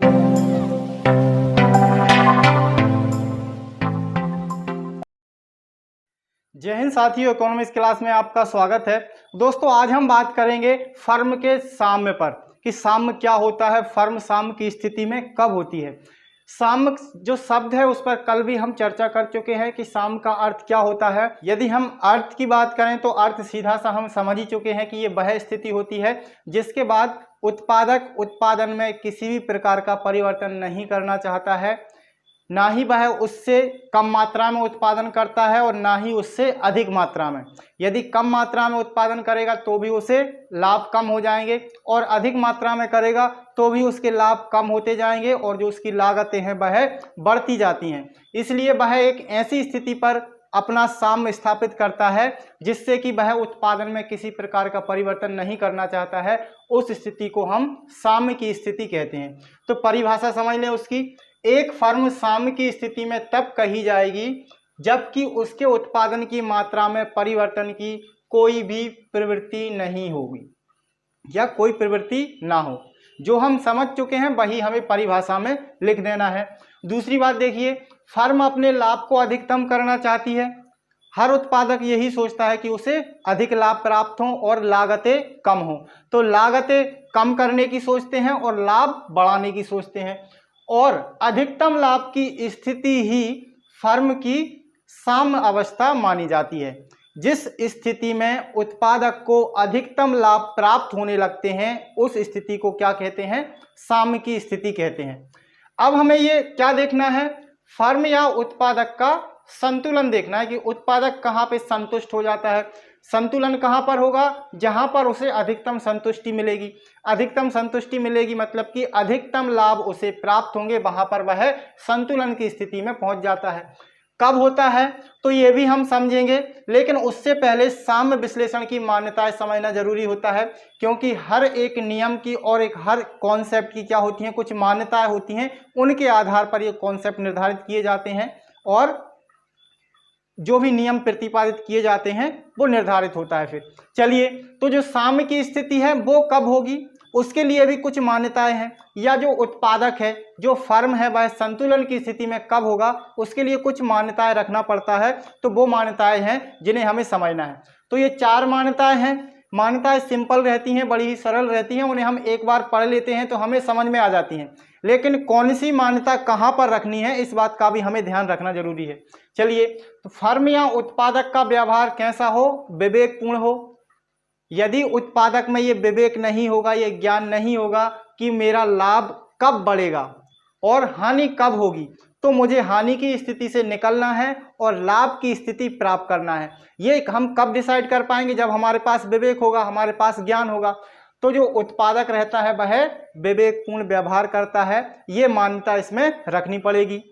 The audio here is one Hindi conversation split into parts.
जय हिंद साथियों, इकोनॉमिक्स क्लास में आपका स्वागत है। दोस्तों, आज हम बात करेंगे फर्म के साम्य पर कि साम्य क्या होता है, फर्म साम्य की स्थिति में कब होती है। साम्य जो शब्द है उस पर कल भी हम चर्चा कर चुके हैं कि साम्य का अर्थ क्या होता है। यदि हम अर्थ की बात करें तो अर्थ सीधा सा हम समझ ही चुके हैं कि ये वह स्थिति होती है जिसके बाद उत्पादक उत्पादन में किसी भी प्रकार का परिवर्तन नहीं करना चाहता है, ना ही वह उससे कम मात्रा में उत्पादन करता है और ना ही उससे अधिक मात्रा में। यदि कम मात्रा में उत्पादन करेगा तो भी उसे लाभ कम हो जाएंगे और अधिक मात्रा में करेगा तो भी उसके लाभ कम होते जाएंगे और जो उसकी लागतें हैं वह बढ़ती जाती हैं। इसलिए वह एक ऐसी स्थिति पर अपना साम्य स्थापित करता है जिससे कि वह उत्पादन में किसी प्रकार का परिवर्तन नहीं करना चाहता है। उस स्थिति को हम साम्य की स्थिति कहते हैं। तो परिभाषा समझ लें उसकी। एक फर्म साम्य की स्थिति में तब कही जाएगी जबकि उसके उत्पादन की मात्रा में परिवर्तन की कोई भी प्रवृत्ति नहीं होगी या कोई प्रवृत्ति ना हो। जो हम समझ चुके हैं वही हमें परिभाषा में लिख देना है। दूसरी बात देखिए, फर्म अपने लाभ को अधिकतम करना चाहती है। हर उत्पादक यही सोचता है कि उसे अधिक लाभ प्राप्त हो और लागतें कम हो। तो लागतें कम करने की सोचते हैं और लाभ बढ़ाने की सोचते हैं और अधिकतम लाभ की स्थिति ही फर्म की साम्य अवस्था मानी जाती है। जिस स्थिति में उत्पादक को अधिकतम लाभ प्राप्त होने लगते हैं उस स्थिति को क्या कहते हैं? साम्य की स्थिति कहते हैं। अब हमें ये क्या देखना है? फर्म या उत्पादक का संतुलन देखना है कि उत्पादक कहाँ पे संतुष्ट हो जाता है। संतुलन कहाँ पर होगा? जहाँ पर उसे अधिकतम संतुष्टि मिलेगी। अधिकतम संतुष्टि मिलेगी मतलब कि अधिकतम लाभ उसे प्राप्त होंगे, वहाँ पर वह संतुलन की स्थिति में पहुँच जाता है। कब होता है तो ये भी हम समझेंगे, लेकिन उससे पहले साम्य विश्लेषण की मान्यताएं समझना जरूरी होता है, क्योंकि हर एक नियम की और हर कॉन्सेप्ट की क्या होती हैं, कुछ मान्यताएं होती हैं। उनके आधार पर ये कॉन्सेप्ट निर्धारित किए जाते हैं और जो भी नियम प्रतिपादित किए जाते हैं वो निर्धारित होता है। फिर चलिए, तो जो साम्य की स्थिति है वो कब होगी उसके लिए भी कुछ मान्यताएं हैं, या जो उत्पादक है, जो फर्म है, वह संतुलन की स्थिति में कब होगा उसके लिए कुछ मान्यताएं रखना पड़ता है। तो वो मान्यताएं हैं जिन्हें हमें समझना है। तो ये 4 मान्यताएं हैं। मान्यताएं सिंपल रहती हैं, बड़ी ही सरल रहती हैं, उन्हें हम एक बार पढ़ लेते हैं तो हमें समझ में आ जाती हैं। लेकिन कौन सी मान्यता कहाँ पर रखनी है इस बात का भी हमें ध्यान रखना जरूरी है। चलिए, तो फर्म या उत्पादक का व्यवहार कैसा हो? विवेकपूर्ण हो। यदि उत्पादक में ये विवेक नहीं होगा, ये ज्ञान नहीं होगा कि मेरा लाभ कब बढ़ेगा और हानि कब होगी, तो मुझे हानि की स्थिति से निकलना है और लाभ की स्थिति प्राप्त करना है। ये हम कब डिसाइड कर पाएंगे? जब हमारे पास विवेक होगा, हमारे पास ज्ञान होगा। तो जो उत्पादक रहता है वह विवेकपूर्ण व्यवहार करता है, ये मान्यता इसमें रखनी पड़ेगी।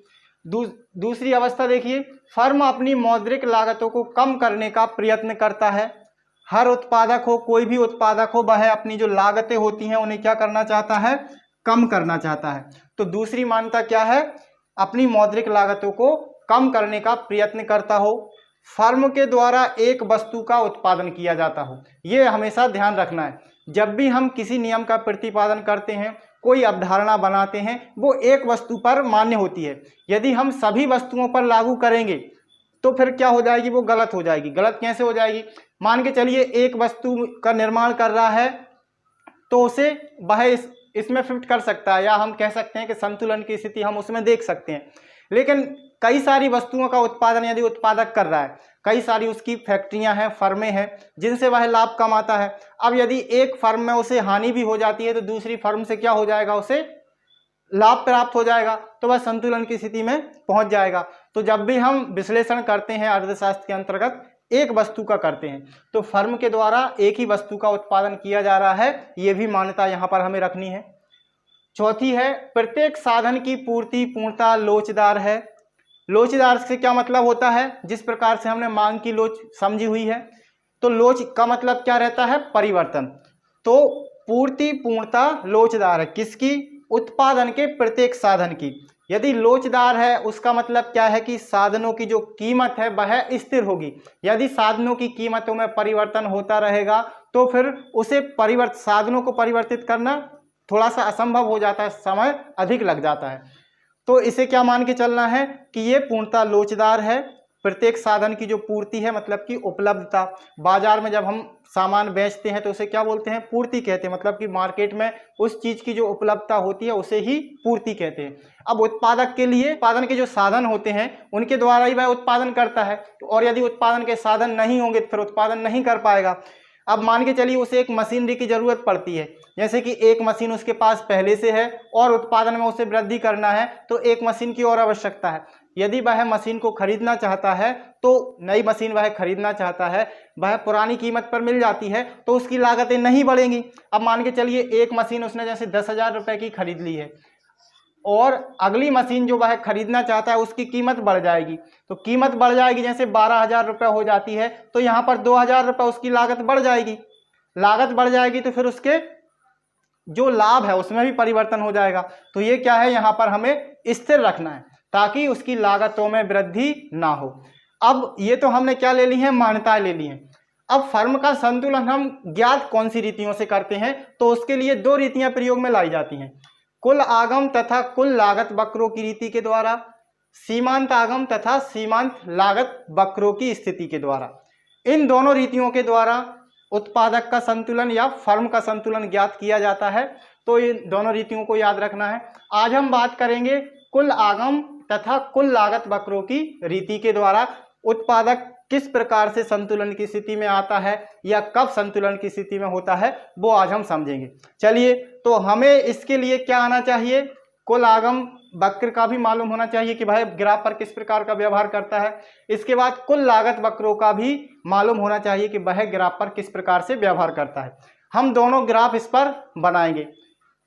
दूसरी अवस्था देखिए, फर्म अपनी मौद्रिक लागतों को कम करने का प्रयत्न करता है। हर उत्पादक हो, कोई भी उत्पादक हो, वह अपनी जो लागतें होती हैं उन्हें क्या करना चाहता है? कम करना चाहता है। तो दूसरी मान्यता क्या है? अपनी मौद्रिक लागतों को कम करने का प्रयत्न करता हो। फर्म के द्वारा एक वस्तु का उत्पादन किया जाता हो, ये हमेशा ध्यान रखना है। जब भी हम किसी नियम का प्रतिपादन करते हैं, कोई अवधारणा बनाते हैं, वो एक वस्तु पर मान्य होती है। यदि हम सभी वस्तुओं पर लागू करेंगे तो फिर क्या हो जाएगी? वो गलत हो जाएगी। गलत कैसे हो जाएगी? मान के चलिए एक वस्तु का निर्माण कर रहा है तो उसे वह इसमें फिट कर सकता है, या हम कह सकते हैं कि संतुलन की स्थिति हम उसमें देख सकते हैं। लेकिन कई सारी वस्तुओं का उत्पादन यदि उत्पादक कर रहा है, कई सारी उसकी फैक्ट्रियां हैं, फर्में हैं जिनसे वह लाभ कमाता है। अब यदि एक फर्म में उसे हानि भी हो जाती है तो दूसरी फर्म से क्या हो जाएगा? उसे लाभ प्राप्त हो जाएगा, तो वह संतुलन की स्थिति में पहुंच जाएगा। तो जब भी हम विश्लेषण करते हैं अर्थशास्त्र के अंतर्गत एक वस्तु का करते हैं, तो फर्म के द्वारा एक ही वस्तु का उत्पादन किया जा रहा है, ये भी मान्यता यहाँ पर हमें रखनी है। चौथी है, प्रत्येक साधन की पूर्ति पूर्णतः लोचदार है। लोचदार से क्या मतलब होता है? जिस प्रकार से हमने मांग की लोच समझी हुई है, तो लोच का मतलब क्या रहता है? परिवर्तन। तो पूर्ति पूर्णतः लोचदार है, किसकी? उत्पादन के प्रत्येक साधन की। यदि लोचदार है उसका मतलब क्या है कि साधनों की जो कीमत है वह स्थिर होगी। यदि साधनों की कीमतों में परिवर्तन होता रहेगा तो फिर उसे साधनों को परिवर्तित करना थोड़ा सा असंभव हो जाता है, समय अधिक लग जाता है। तो इसे क्या मान के चलना है कि ये पूर्णतः लोचदार है। प्रत्येक साधन की जो पूर्ति है मतलब कि उपलब्धता, बाजार में जब हम सामान बेचते हैं तो उसे क्या बोलते हैं, पूर्ति कहते हैं। मतलब कि मार्केट में उस चीज की जो उपलब्धता होती है उसे ही पूर्ति कहते हैं। अब उत्पादक के लिए उत्पादन के जो साधन होते हैं उनके द्वारा ही वह उत्पादन करता है, और यदि उत्पादन के साधन नहीं होंगे तो फिर उत्पादन नहीं कर पाएगा। अब मान के चलिए उसे एक मशीनरी की जरूरत पड़ती है, जैसे कि एक मशीन उसके पास पहले से है और उत्पादन में उसे वृद्धि करना है तो एक मशीन की और आवश्यकता है। यदि वह मशीन को खरीदना चाहता है तो नई मशीन वह खरीदना चाहता है, वह पुरानी कीमत पर मिल जाती है तो उसकी लागतें नहीं बढ़ेंगी। अब मान के चलिए एक मशीन उसने जैसे 10,000 रुपये की खरीद ली है और अगली मशीन जो वह खरीदना चाहता है उसकी कीमत बढ़ जाएगी, तो कीमत बढ़ जाएगी जैसे 12,000 रुपये हो जाती है तो यहाँ पर 2,000 रुपये उसकी लागत बढ़ जाएगी। लागत बढ़ जाएगी तो फिर उसके जो लाभ है उसमें भी परिवर्तन हो जाएगा। तो ये क्या है, यहाँ पर हमें स्थिर रखना है ताकि उसकी लागतों में वृद्धि ना हो। अब ये तो हमने क्या ले ली है, मान्यताएं ले ली हैं। अब फर्म का संतुलन हम ज्ञात कौन सी रीतियों से करते हैं, तो उसके लिए दो रीतियां प्रयोग में लाई जाती हैं, कुल आगम तथा कुल लागत वक्रों की रीति के द्वारा, सीमांत आगम तथा सीमांत लागत वक्रों की स्थिति के द्वारा। इन दोनों रीतियों के द्वारा उत्पादक का संतुलन या फर्म का संतुलन ज्ञात किया जाता है। तो इन दोनों रीतियों को याद रखना है। आज हम बात करेंगे कुल आगम तथा कुल लागत वक्रों की रीति के द्वारा उत्पादक किस प्रकार से संतुलन की स्थिति में आता है या कब संतुलन की स्थिति में होता है, वो आज हम समझेंगे। चलिए, तो हमें इसके लिए क्या आना चाहिए, कुल आगम वक्र का भी मालूम होना चाहिए कि भाई ग्राफ पर किस प्रकार का व्यवहार करता है। इसके बाद कुल लागत वक्रों का भी मालूम होना चाहिए कि वह ग्राफ पर किस प्रकार से व्यवहार करता है। हम दोनों ग्राफ इस पर बनाएंगे,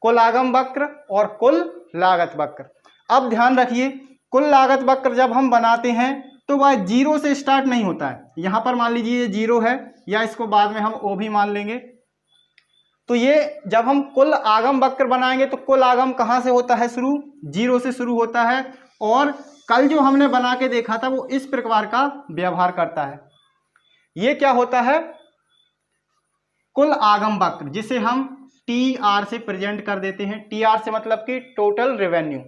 कुल आगम वक्र और कुल लागत वक्र। अब ध्यान रखिए, कुल लागत वक्र जब हम बनाते हैं तो वह जीरो से स्टार्ट नहीं होता है। यहाँ पर मान लीजिए ये जीरो है, या इसको बाद में हम ओ भी मान लेंगे। तो ये जब हम कुल आगम वक्र बनाएंगे तो कुल आगम कहाँ से होता है शुरू, जीरो से शुरू होता है। और कल जो हमने बना के देखा था वो इस प्रकार का व्यवहार करता है। ये क्या होता है, कुल आगम वक्र, जिसे हम टी आर से प्रेजेंट कर देते हैं। टी आर से मतलब कि टोटल रेवेन्यू।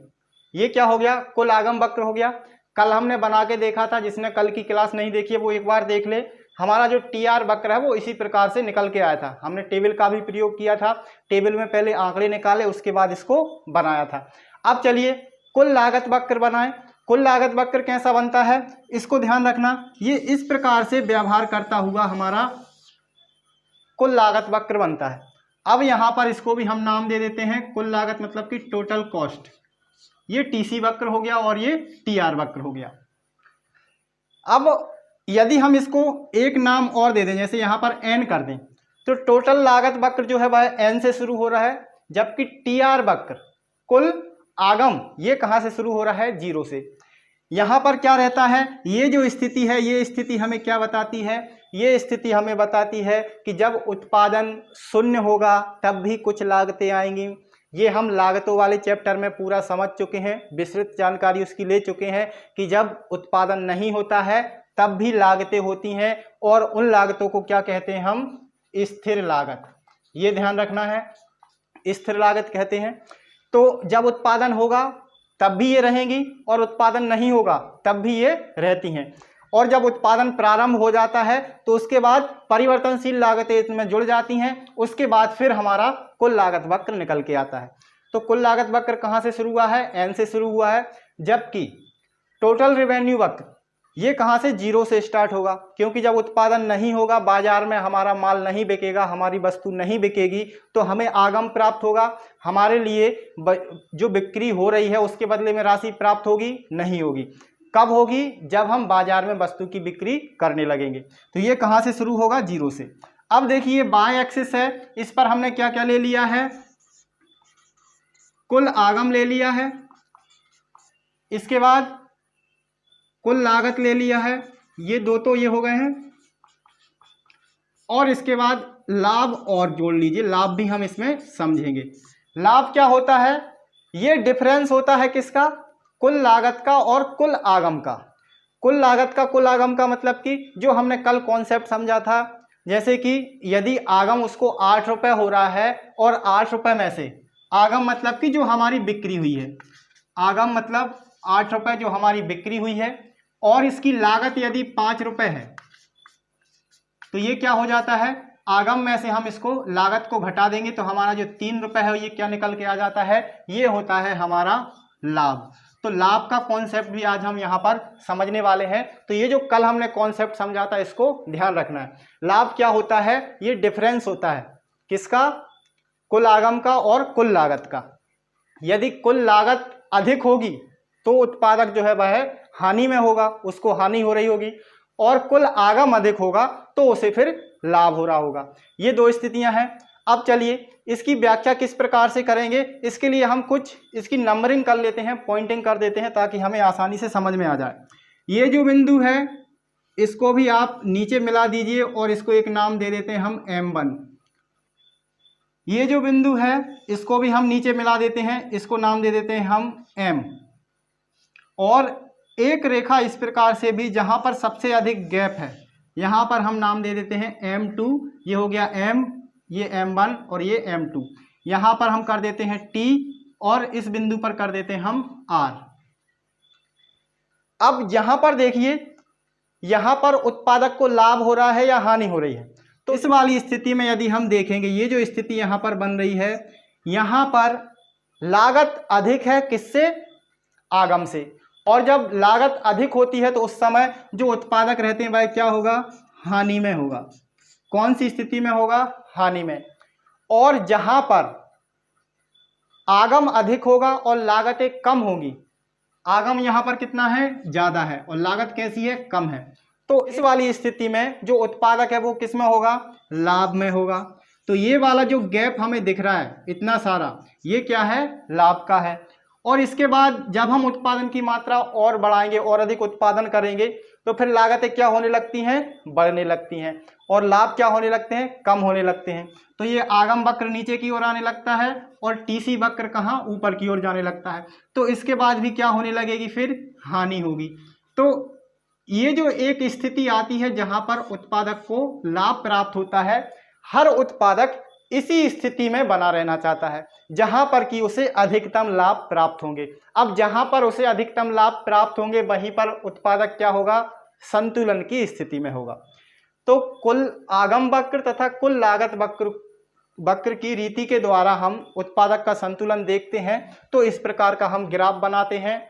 ये क्या हो गया, कुल आगम वक्र हो गया। कल हमने बना के देखा था, जिसने कल की क्लास नहीं देखी है वो एक बार देख ले। हमारा जो टी आर वक्र है वो इसी प्रकार से निकल के आया था। हमने टेबल का भी प्रयोग किया था, टेबल में पहले आंकड़े निकाले उसके बाद इसको बनाया था। अब चलिए कुल लागत वक्र बनाएं। कुल लागत वक्र कैसा बनता है, इसको ध्यान रखना। ये इस प्रकार से व्यवहार करता हुआ हमारा कुल लागत वक्र बनता है। अब यहाँ पर इसको भी हम नाम दे देते हैं कुल लागत मतलब कि टोटल कॉस्ट। ये टीसी वक्र हो गया और ये टीआर वक्र हो गया। अब यदि हम इसको एक नाम और दे दें, जैसे यहाँ पर एन कर दें, तो टोटल लागत वक्र जो है वह एन से शुरू हो रहा है, जबकि टीआर वक्र कुल आगम ये कहाँ से शुरू हो रहा है, जीरो से। यहाँ पर क्या रहता है, ये जो स्थिति है ये स्थिति हमें क्या बताती है, ये स्थिति हमें बताती है कि जब उत्पादन शून्य होगा तब भी कुछ लागतें आएंगी। ये हम लागतों वाले चैप्टर में पूरा समझ चुके हैं, विस्तृत जानकारी उसकी ले चुके हैं कि जब उत्पादन नहीं होता है तब भी लागतें होती हैं, और उन लागतों को क्या कहते हैं हम, स्थिर लागत। ये ध्यान रखना है, स्थिर लागत कहते हैं। तो जब उत्पादन होगा तब भी ये रहेंगी और उत्पादन नहीं होगा तब भी ये रहती हैं। और जब उत्पादन प्रारंभ हो जाता है तो उसके बाद परिवर्तनशील लागतें इसमें जुड़ जाती हैं। उसके बाद फिर हमारा कुल लागत वक्र निकल के आता है। तो कुल लागत वक्र कहाँ से शुरू हुआ है, एन से शुरू हुआ है, जबकि टोटल रेवेन्यू वक्र ये कहाँ से, जीरो से स्टार्ट होगा। क्योंकि जब उत्पादन नहीं होगा, बाजार में हमारा माल नहीं बिकेगा, हमारी वस्तु नहीं बिकेगी, तो हमें आगम प्राप्त होगा, हमारे लिए जो बिक्री हो रही है उसके बदले में राशि प्राप्त होगी नहीं होगी। कब होगी, जब हम बाजार में वस्तु की बिक्री करने लगेंगे। तो ये कहाँ से शुरू होगा, जीरो से। अब देखिए बाय एक्सिस है, इस पर हमने क्या क्या ले लिया है, कुल आगम ले लिया है, इसके बाद कुल लागत ले लिया है, ये दो तो ये हो गए हैं, और इसके बाद लाभ और जोड़ लीजिए, लाभ भी हम इसमें समझेंगे। लाभ क्या होता है, ये डिफरेंस होता है किसका, कुल लागत का और कुल आगम का। कुल लागत का कुल आगम का मतलब कि जो हमने कल कॉन्सेप्ट समझा था, जैसे कि यदि आगम उसको 8 रुपये हो रहा है और 8 रुपये में से आगम मतलब कि जो हमारी बिक्री हुई है, आगम मतलब 8 रुपए जो हमारी बिक्री हुई है, और इसकी लागत यदि 5 रुपए है तो ये क्या हो जाता है, आगम में से हम इसको लागत को घटा देंगे तो हमारा जो 3 रुपए है ये क्या निकल के आ जाता है, ये होता है हमारा लाभ। तो लाभ का कॉन्सेप्ट भी आज हम यहाँ पर समझने वाले हैं। तो ये जो कल हमने कॉन्सेप्ट समझा था इसको ध्यान रखना है। लाभ क्या होता है, ये डिफरेंस होता है किसका, कुल आगम का और कुल लागत का। यदि कुल लागत अधिक होगी तो उत्पादक जो है वह हानि में होगा, उसको हानि हो रही होगी, और कुल आगम अधिक होगा तो उसे फिर लाभ हो रहा होगा। ये दो स्थितियां हैं। अब चलिए इसकी व्याख्या किस प्रकार से करेंगे, इसके लिए हम कुछ इसकी नंबरिंग कर लेते हैं, पॉइंटिंग कर देते हैं ताकि हमें आसानी से समझ में आ जाए। ये जो बिंदु है इसको भी आप नीचे मिला दीजिए और इसको एक नाम दे देते हैं हम M1। ये जो बिंदु है इसको भी हम नीचे मिला देते हैं, इसको नाम दे देते हैं हम M। और एक रेखा इस प्रकार से भी जहां पर सबसे अधिक गैप है यहां पर हम नाम दे देते हैं M2। ये हो गया M, ये M1 और ये M2। यहां पर हम कर देते हैं T और इस बिंदु पर कर देते हैं हम R। अब यहां पर देखिए, यहां पर उत्पादक को लाभ हो रहा है या हानि हो रही है। तो इस वाली स्थिति में यदि हम देखेंगे, ये जो स्थिति यहां पर बन रही है, यहां पर लागत अधिक है किससे, आगम से। और जब लागत अधिक होती है तो उस समय जो उत्पादक रहते हैं वह क्या होगा, हानि में होगा। कौन सी स्थिति में होगा, हानि में। और जहां पर आगम अधिक होगा और लागतें कम होगी, आगम यहां पर कितना है, ज्यादा है, और लागत कैसी है, कम है, तो इस वाली स्थिति में जो उत्पादक है वो किस में होगा, लाभ में होगा। तो ये वाला जो गैप हमें दिख रहा है इतना सारा, ये क्या है, लाभ का है। और इसके बाद जब हम उत्पादन की मात्रा और बढ़ाएंगे और अधिक उत्पादन करेंगे तो फिर लागतें क्या होने लगती हैं, बढ़ने लगती हैं, और लाभ क्या होने लगते हैं, कम होने लगते हैं। तो ये आगम वक्र नीचे की ओर आने लगता है और टीसी वक्र कहाँ, ऊपर की ओर जाने लगता है। तो इसके बाद भी क्या होने लगेगी, फिर हानि होगी। तो ये जो एक स्थिति आती है जहां पर उत्पादक को लाभ प्राप्त होता है, हर उत्पादक इसी स्थिति में बना रहना चाहता है जहां पर कि उसे अधिकतम लाभ प्राप्त होंगे। अब जहां पर उसे अधिकतम लाभ प्राप्त होंगे वहीं पर उत्पादक क्या होगा, संतुलन की स्थिति में होगा। तो कुल आगम वक्र तथा कुल लागत वक्र की रीति के द्वारा हम उत्पादक का संतुलन देखते हैं। तो इस प्रकार का हम ग्राफ बनाते हैं,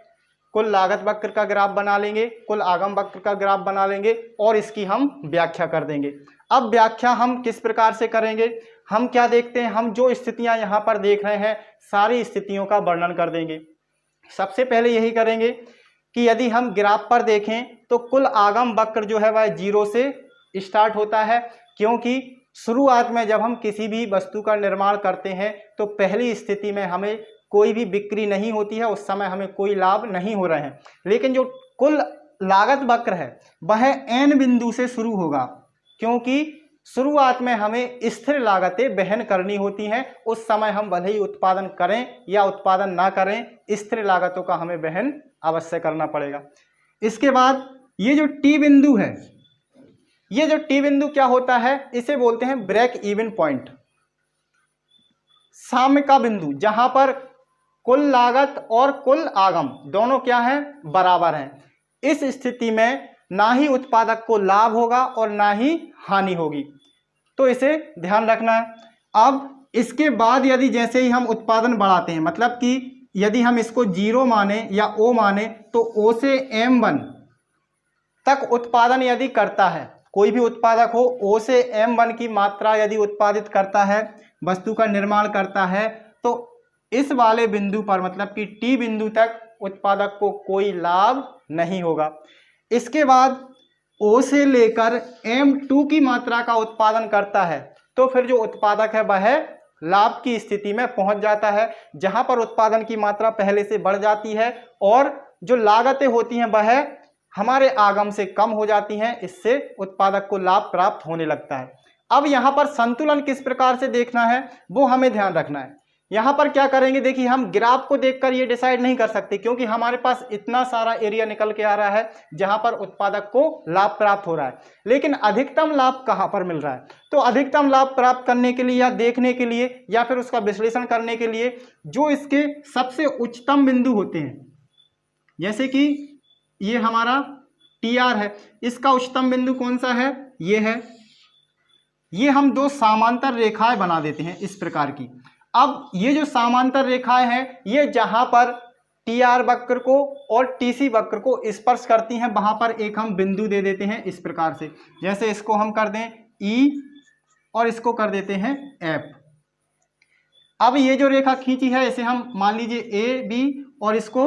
कुल लागत वक्र का ग्राफ बना लेंगे, कुल आगम वक्र का ग्राफ बना लेंगे और इसकी हम व्याख्या कर देंगे। अब व्याख्या हम किस प्रकार से करेंगे, हम क्या देखते हैं, हम जो स्थितियां यहाँ पर देख रहे हैं सारी स्थितियों का वर्णन कर देंगे। सबसे पहले यही करेंगे कि यदि हम ग्राफ पर देखें तो कुल आगम वक्र जो है वह 0 से स्टार्ट होता है, क्योंकि शुरुआत में जब हम किसी भी वस्तु का निर्माण करते हैं तो पहली स्थिति में हमें कोई भी बिक्री नहीं होती है, उस समय हमें कोई लाभ नहीं हो रहे हैं। लेकिन जो कुल लागत वक्र है वह n बिंदु से शुरू होगा, क्योंकि शुरुआत में हमें स्थिर लागतें वहन करनी होती हैं। उस समय हम भले ही उत्पादन करें या उत्पादन ना करें, स्थिर लागतों का हमें वहन अवश्य करना पड़ेगा। इसके बाद ये जो टी बिंदु है, ये जो टी बिंदु क्या होता है, इसे बोलते हैं ब्रेक इवन पॉइंट, साम्य का बिंदु, जहां पर कुल लागत और कुल आगम दोनों क्या हैं, बराबर हैं। इस स्थिति में ना ही उत्पादक को लाभ होगा और ना ही हानि होगी, तो इसे ध्यान रखना है। अब इसके बाद यदि जैसे ही हम उत्पादन बढ़ाते हैं, मतलब कि यदि हम इसको 0 माने या O माने, तो O से M1 तक उत्पादन यदि करता है, कोई भी उत्पादक हो O से M1 की मात्रा यदि उत्पादित करता है, वस्तु का निर्माण करता है, तो इस वाले बिंदु पर मतलब कि टी बिंदु तक उत्पादक को कोई लाभ नहीं होगा। इसके बाद O से लेकर M2 की मात्रा का उत्पादन करता है, तो फिर जो उत्पादक है वह लाभ की स्थिति में पहुंच जाता है, जहां पर उत्पादन की मात्रा पहले से बढ़ जाती है और जो लागतें होती हैं वह हमारे आगम से कम हो जाती हैं। इससे उत्पादक को लाभ प्राप्त होने लगता है। अब यहाँ पर संतुलन किस प्रकार से देखना है वो हमें ध्यान रखना है। यहाँ पर क्या करेंगे, देखिए हम ग्राफ को देखकर ये डिसाइड नहीं कर सकते, क्योंकि हमारे पास इतना सारा एरिया निकल के आ रहा है जहां पर उत्पादक को लाभ प्राप्त हो रहा है, लेकिन अधिकतम लाभ कहां पर मिल रहा है। तो अधिकतम लाभ प्राप्त करने के लिए या देखने के लिए या फिर उसका विश्लेषण करने के लिए जो इसके सबसे उच्चतम बिंदु होते हैं, जैसे कि ये हमारा TR है, इसका उच्चतम बिंदु कौन सा है, ये है। ये हम दो समांतर रेखाएं बना देते हैं इस प्रकार की। अब ये जो समांतर रेखाएं हैं ये जहां पर TR वक्र को और TC वक्र को स्पर्श करती हैं वहां पर एक हम बिंदु दे देते हैं इस प्रकार से, जैसे इसको हम कर दें E और इसको कर देते हैं F। अब ये जो रेखा खींची है इसे हम मान लीजिए AB और इसको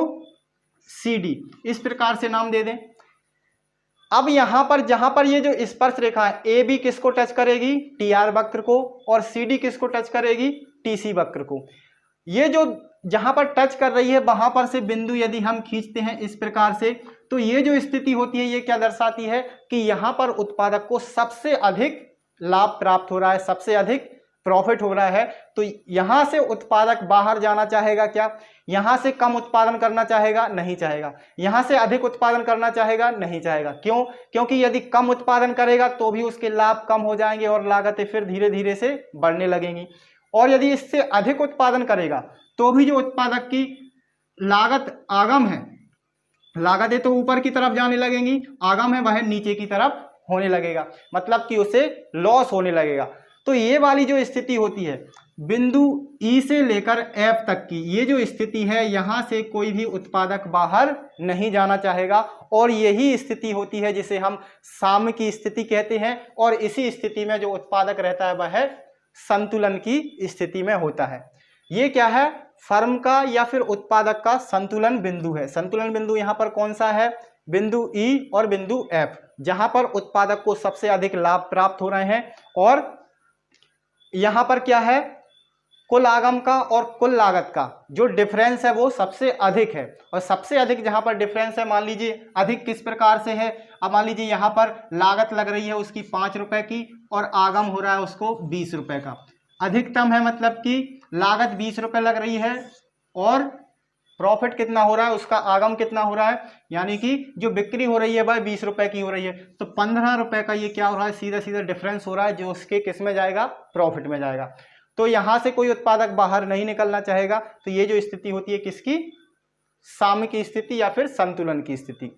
CD इस प्रकार से नाम दे दें। अब यहां पर जहां पर ये जो स्पर्श रेखा है AB किसको टच करेगी, TR वक्र को, और CD किसको टच करेगी, TC वक्र को। ये जो जहां पर टच कर रही है वहां पर से बिंदु यदि हम खींचते हैं इस प्रकार से, तो ये जो स्थिति होती है ये क्या दर्शाती है कि यहां पर उत्पादक को सबसे अधिक लाभ प्राप्त हो रहा है, सबसे अधिक प्रॉफिट हो रहा है। तो यहां से उत्पादक बाहर जाना चाहेगा क्या, यहां से कम उत्पादन करना चाहेगा, नहीं चाहेगा। यहां से अधिक उत्पादन करना चाहेगा, नहीं चाहेगा। क्यों, क्योंकि यदि कम उत्पादन करेगा तो भी उसके लाभ कम हो जाएंगे और लागतें फिर धीरे धीरे से बढ़ने लगेंगी, और यदि इससे अधिक उत्पादन करेगा तो भी जो उत्पादक की लागत आगम है, लागतें तो ऊपर की तरफ जाने लगेंगी, आगम है वह नीचे की तरफ होने लगेगा, मतलब कि उसे लॉस होने लगेगा। तो ये वाली जो स्थिति होती है बिंदु E से लेकर F तक की, ये जो स्थिति है यहां से कोई भी उत्पादक बाहर नहीं जाना चाहेगा, और यही स्थिति होती है जिसे हम साम्य की स्थिति कहते हैं। और इसी स्थिति में जो उत्पादक रहता है वह संतुलन की स्थिति में होता है। ये क्या है, फर्म का या फिर उत्पादक का संतुलन बिंदु है। संतुलन बिंदु यहाँ पर कौन सा है, बिंदु E और बिंदु F, जहां पर उत्पादक को सबसे अधिक लाभ प्राप्त हो रहे हैं, और यहां पर क्या है, कुल आगम का और कुल लागत का जो डिफरेंस है वो सबसे अधिक है। और सबसे अधिक जहां पर डिफरेंस है, मान लीजिए अधिक किस प्रकार से है, अब मान लीजिए यहां पर लागत लग रही है उसकी 5 रुपए की और आगम हो रहा है उसको 20 रुपए का। अधिकतम है मतलब कि लागत 20 रुपए लग रही है और प्रॉफिट कितना हो रहा है, उसका आगम कितना हो रहा है, यानी कि जो बिक्री हो रही है वह 20 रुपए की हो रही है। तो 15 रुपए का ये क्या हो रहा है, सीधा सीधा डिफरेंस हो रहा है, जो उसके किस में जाएगा, प्रॉफिट में जाएगा। तो यहां से कोई उत्पादक बाहर नहीं निकलना चाहेगा। तो ये जो स्थिति होती है किसकी, साम्य की स्थिति या फिर संतुलन की स्थिति।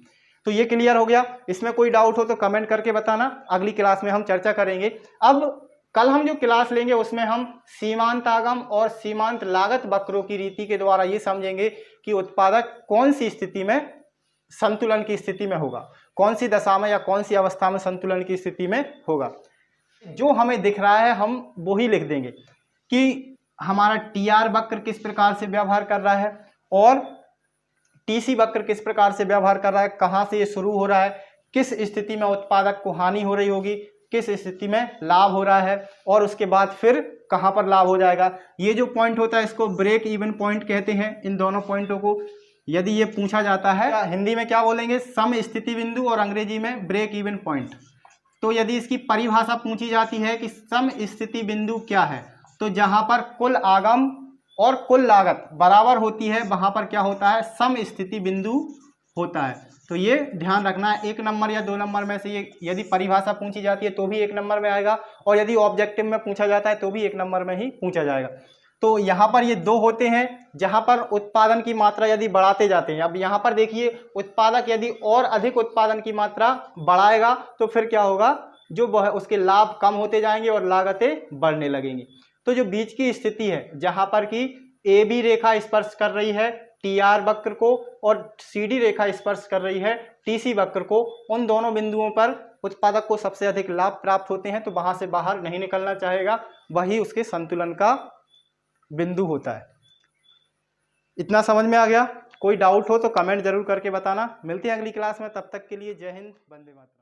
तो ये क्लियर हो गया। इसमें कोई डाउट हो तो कमेंट करके बताना, अगली क्लास में हम चर्चा करेंगे। अब कल हम जो क्लास लेंगे उसमें हम सीमांत आगम और सीमांत लागत वक्रों की रीति के द्वारा ये समझेंगे कि उत्पादक कौन सी स्थिति में संतुलन की स्थिति में होगा, कौन सी दशा में या कौन सी अवस्था में संतुलन की स्थिति में होगा। जो हमें दिख रहा है हम वो ही लिख देंगे कि हमारा TR वक्र किस प्रकार से व्यवहार कर रहा है और TC वक्र किस प्रकार से व्यवहार कर रहा है, कहाँ से ये शुरू हो रहा है, किस स्थिति में उत्पादक को हानि हो रही होगी, किस स्थिति में लाभ हो रहा है, और उसके बाद फिर कहाँ पर लाभ हो जाएगा। ये जो पॉइंट होता है इसको ब्रेक इवन पॉइंट कहते हैं। इन दोनों पॉइंटों को यदि ये पूछा जाता है, हिंदी में क्या बोलेंगे, सम स्थिति बिंदु, और अंग्रेजी में ब्रेक इवन पॉइंट। तो यदि इसकी परिभाषा पूछी जाती है कि सम स्थिति बिंदु क्या है, तो जहां पर कुल आगम और कुल लागत बराबर होती है वहां पर क्या होता है, सम स्थिति बिंदु होता है। तो ये ध्यान रखना है, 1 नंबर या 2 नंबर में से ये यदि परिभाषा पूछी जाती है तो भी 1 नंबर में आएगा, और यदि ऑब्जेक्टिव में पूछा जाता है तो भी 1 नंबर में ही पूछा जाएगा। तो यहाँ पर ये 2 होते हैं जहाँ पर उत्पादन की मात्रा यदि बढ़ाते जाते हैं। अब यहाँ पर देखिए उत्पादक यदि और अधिक उत्पादन की मात्रा बढ़ाएगा तो फिर क्या होगा, जो वह उसके लाभ कम होते जाएंगे और लागतें बढ़ने लगेंगी। तो जो बीच की स्थिति है जहाँ पर कि AB रेखा स्पर्श कर रही है TR वक्र को और CD रेखा स्पर्श कर रही है TC वक्र को, उन दोनों बिंदुओं पर उत्पादक को सबसे अधिक लाभ प्राप्त होते हैं, तो वहां से बाहर नहीं निकलना चाहेगा, वही उसके संतुलन का बिंदु होता है। इतना समझ में आ गया? कोई डाउट हो तो कमेंट जरूर करके बताना। मिलते हैं अगली क्लास में, तब तक के लिए जय हिंद, वंदे मातरम।